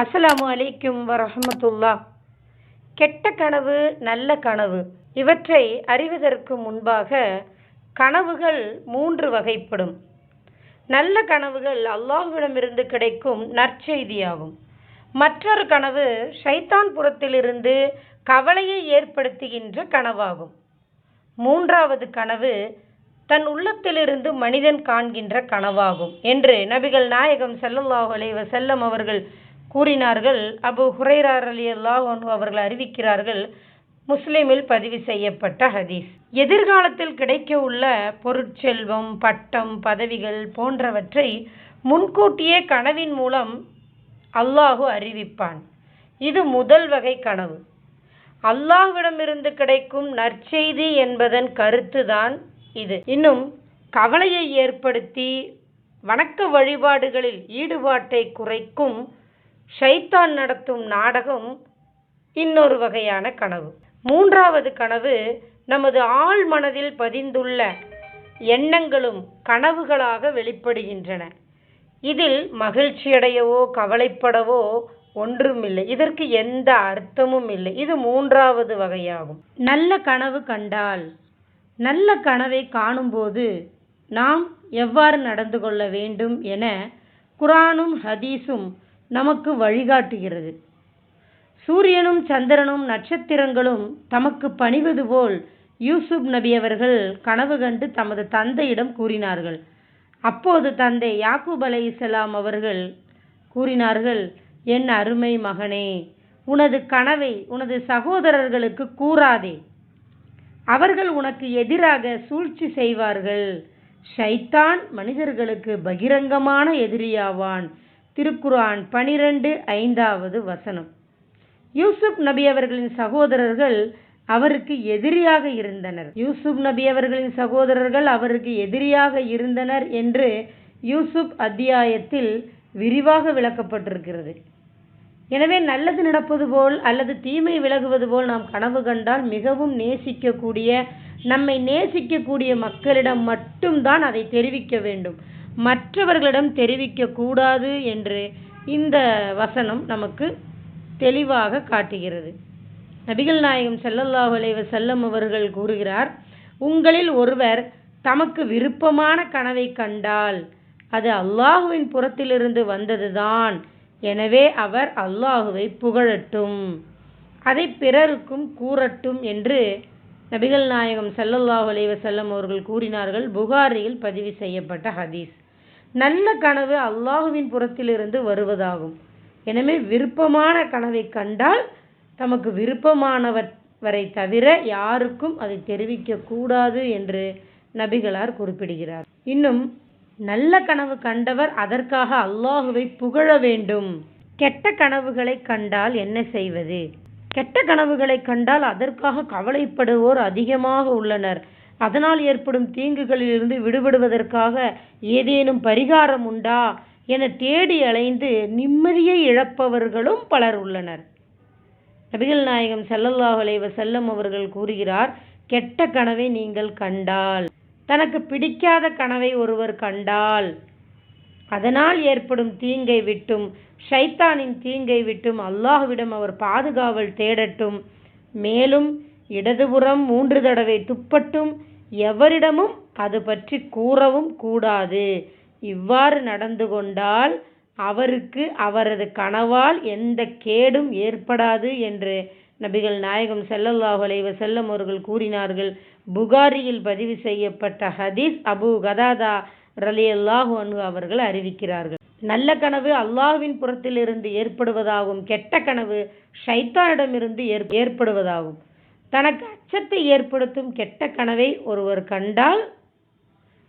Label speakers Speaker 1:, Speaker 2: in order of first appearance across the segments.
Speaker 1: அஸ்ஸலாமு அலைக்கும் வரஹ்மத்துல்லாஹ். கெட்ட கனவு, நல்ல கனவு இவற்றை அறிவதற்கு முன்பாக கனவுகள் 3 வகைப்படும். நல்ல கனவுகள் அல்லாஹ்விடமிருந்து கிடைக்கும் நற்செய்தியாகும். மற்றொரு கனவு ஷைத்தான் புறத்திலிருந்து கவலையை ஏற்படுத்துகின்ற கனவாகும். 3வது கனவு தன் உள்ளத்திலிருந்து மனிதன் காண்கின்ற கனவாகும் என்று நபிகள் நாயகம் ஸல்லல்லாஹு அலைஹி வஸல்லம் அவர்கள் கூறினார்கள். அபூ ஹுரைரா ரலியல்லாஹு அன்ஹு அவர்கள் அறிவிக்கிறார்கள். முஸ்லிமில் பதிவு செய்யப்பட்ட ஹதீஸ். எதிர்காலத்தில் கிடைக்க உள்ள பொருட்செல்வம், பட்டம், பதவிகள் போன்றவற்றை முன்கூட்டியே கனவின் மூலம் அல்லாஹு அறிவிப்பான். இது முதல் வகை கனவு. அல்லாஹ்விடமிருந்து கிடைக்கும் நற்செய்தி என்பதன் கருத்துதான் இது. இன்னும் கவலையை ஏற்படுத்தி வணக்க வழிபாடுகளில் ஈடுபாட்டை குறைக்கும் ஷைத்தான் நடத்தும் நாடகம் இன்னொரு வகையான கனவு. 3வது கனவு நமது ஆழ் மனதில் பதிந்துள்ள எண்ணங்களும் கனவுகளாக வெளிப்படுகின்றன. இதில் மகிழ்ச்சியடையவோ கவலைப்படவோ ஒன்றுமில்லை. இதற்கு எந்த அர்த்தமும் இல்லை. இது 3வது வகையாகும். நல்ல கனவு கண்டால், நல்ல கனவை காணும்போது நாம் எவ்வாறு நடந்து கொள்ள வேண்டும் என குர்ஆனும் ஹதீஸும் நமக்கு வழிகாட்டுகிறது. சூரியனும் சந்திரனும் நட்சத்திரங்களும் தமக்கு பணிவது போல் யூசுப் நபி அவர்கள் கனவு கண்டு தமது தந்தையிடம் கூறினார்கள். அப்போது தந்தை யாக்கூப் அலைஹிஸ்ஸலாம் அவர்கள் கூறினார்கள், என் அருமை மகனே, உனது கனவை உனது சகோதரர்களுக்கு கூறாதே. அவர்கள் உனக்கு எதிராக சூழ்ச்சி செய்வார்கள். ஷைத்தான் மனிதர்களுக்கு பகிரங்கமான எதிரியாவான். திருக்குர்ஆன் 12:5வது வசனம். யூசுப் நபி அவர்களின் சகோதரர்கள் அவருக்கு எதிரியாக இருந்தனர் என்று யூசுப் அத்தியாயத்தில் விரிவாக விளக்கப்பட்டிருக்கிறது. எனவே நல்லது நடப்பது போல் அல்லது தீமை விலகுவது போல் நாம் கனவு கண்டால் மிகவும் நம்மை நேசிக்கக்கூடிய மக்களிடம் மட்டும்தான் அதை தெரிவிக்க வேண்டும். மற்றவர்களிடம் தெரிவிக்க கூடாது என்று இந்த வசனம் நமக்கு தெளிவாக காட்டுகிறது. நபிகள் நாயகம் ஸல்லல்லாஹு அலைஹி வஸல்லம் அவர்கள் கூறுகிறார், உங்களில் ஒருவர் தமக்கு விருப்பமான கனவை கண்டால் அது அல்லாஹுவின் புறத்திலிருந்து வந்ததுதான். எனவே அவர் அல்லாஹுவை புகழட்டும், அதை பிறருக்கும் கூறட்டும் என்று நபிகள் நாயகம் ஸல்லல்லாஹு அலைஹி வஸல்லம் அவர்கள் கூறினார்கள். புகாரியில் பதிவு செய்யப்பட்ட ஹதீஸ். நல்ல கனவு அல்லாஹுவின் புறத்திலிருந்து வருவதாகும். எனவே விருப்பமான கனவை கண்டால் தமக்கு விருப்பமானவரை தவிர யாருக்கும் அதை தெரிவிக்க கூடாது என்று நபிகளார் குறிப்பிடுகிறார். இன்னும் நல்ல கனவு கண்டவர் அதற்காக அல்லாஹுவை புகழ வேண்டும். கெட்ட கனவுகளை கண்டால் என்ன செய்வது? கெட்ட கனவுகளை கண்டால் அதற்காக கவலைப்படுவோர் அதிகமாக உள்ளனர். அதனால் ஏற்படும் தீங்குகளிலிருந்து விடுபடுவதற்காக ஏதேனும் பரிகாரம் உண்டா என தேடி அலைந்து நிம்மதியை இழப்பவர்களும் பலர் உள்ளனர். நபிகள் நாயகம் ஸல்லல்லாஹு அலைஹி வஸல்லம் அவர்கள் கூறுகிறார், கெட்ட கனவை நீங்கள் கண்டால், தனக்கு பிடிக்காத கனவை ஒருவர் கண்டால், அதனால் ஏற்படும் தீங்கை விட்டும் ஷைத்தானின் தீங்கை விட்டும் அல்லாஹ்விடம் அவர் பாதுகாவல் தேடட்டும். மேலும் இடதுபுறம் 3 தடவை துப்பட்டும். எவரிடமும் அது பற்றி கூறவும் கூடாது. இவ்வாறு நடந்து கொண்டால் அவருக்கு அவரது கனவால் எந்த கேடும் ஏற்படாது என்று நபிகள் நாயகம் ஸல்லல்லாஹு அலைஹி வஸல்லம் அவர்கள் கூறினார்கள். புகாரியில் பதிவு செய்யப்பட்ட ஹதீஸ். அபூ கதாதா ரலியல்லாஹு அன்ஹு அவர்கள் அறிவிக்கிறார்கள். நல்ல கனவு அல்லாஹ்வின் புறத்திலிருந்து ஏற்படுவதாகும். கெட்ட கனவு ஷைத்தானிடமிருந்து ஏற்படுவதாகும். தனக்கு அச்சத்தை ஏற்படுத்தும் கெட்ட கனவை ஒருவர் கண்டால்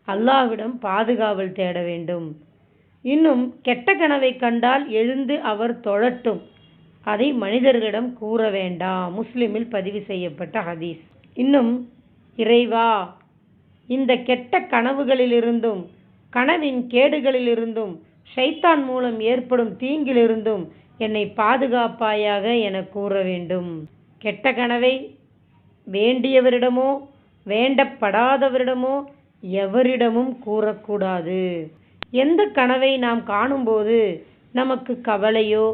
Speaker 1: அல்லாஹ்விடம் பாதுகாவல் தேட வேண்டும். இன்னும் கெட்ட கனவை கண்டால் எழுந்து அவர் தொழட்டும். அதை மனிதர்களிடம் கூற வேண்டாம். முஸ்லிமில் பதிவு செய்யப்பட்ட ஹதீஸ். இன்னும் இறைவா, இந்த கெட்ட கனவுகளிலிருந்தும் கனவின் கேடுகளிலிருந்தும் ஷைத்தான் மூலம் ஏற்படும் தீங்கிலிருந்தும் என்னை பாதுகாப்பாயாக என கூற வேண்டும். கெட்ட கனவை வேண்டியவரிடமோ வேண்டப்படாதவரிடமோ எவரிடமும் கூறக்கூடாது. எந்த கனவை நாம் காணும்போது நமக்கு கவலையோ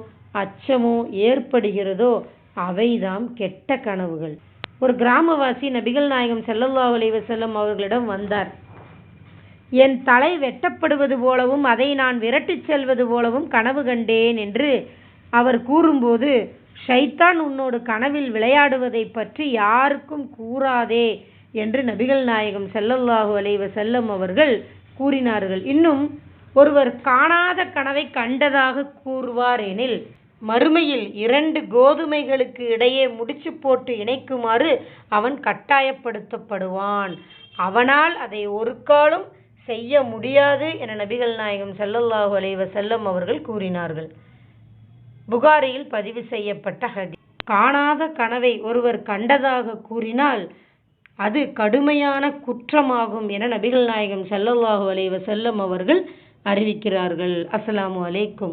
Speaker 1: அச்சமோ ஏற்படுகிறதோ அவைதாம் கெட்ட கனவுகள். ஒரு கிராமவாசி நபிகள் நாயகம் ஸல்லல்லாஹு அலைஹி வஸல்லம் அவர்களிடம் வந்தார். என் தலை வெட்டப்படுவது போலவும் அதை நான் விரட்டிச் செல்வது போலவும் கனவு கண்டேன் என்று அவர் கூறும்போது, ஷைத்தான் உன்னோடு கனவில் விளையாடுவதை பற்றி யாருக்கும் கூறாதே என்று நபிகள் நாயகம் ஸல்லல்லாஹு அலைஹி வஸல்லம் அவர்கள் கூறினார்கள். இன்னும் ஒருவர் காணாத கனவை கண்டதாக கூறுவார் எனில் மறுமையில் 2 கோதுமைகளுக்கு இடையே முடிச்சு போட்டு இணைக்குமாறு அவன் கட்டாயப்படுத்தப்படுவான். அவனால் அதை ஒரு காலும் செய்ய முடியாது என நபிகள் நாயகம் ஸல்லல்லாஹு அலைஹி வஸல்லம் அவர்கள் கூறினார்கள். புகாரியில் பதிவு செய்யப்பட்ட ஹதீஸ். காணாத கனவை ஒருவர் கண்டதாக கூறினால் அது கடுமையான குற்றமாகும் என நபிகள் நாயகம் ஸல்லல்லாஹு அலைஹி வஸல்லம் அவர்கள் அறிவிக்கிறார்கள். அஸ்ஸலாமு அலைக்கும்.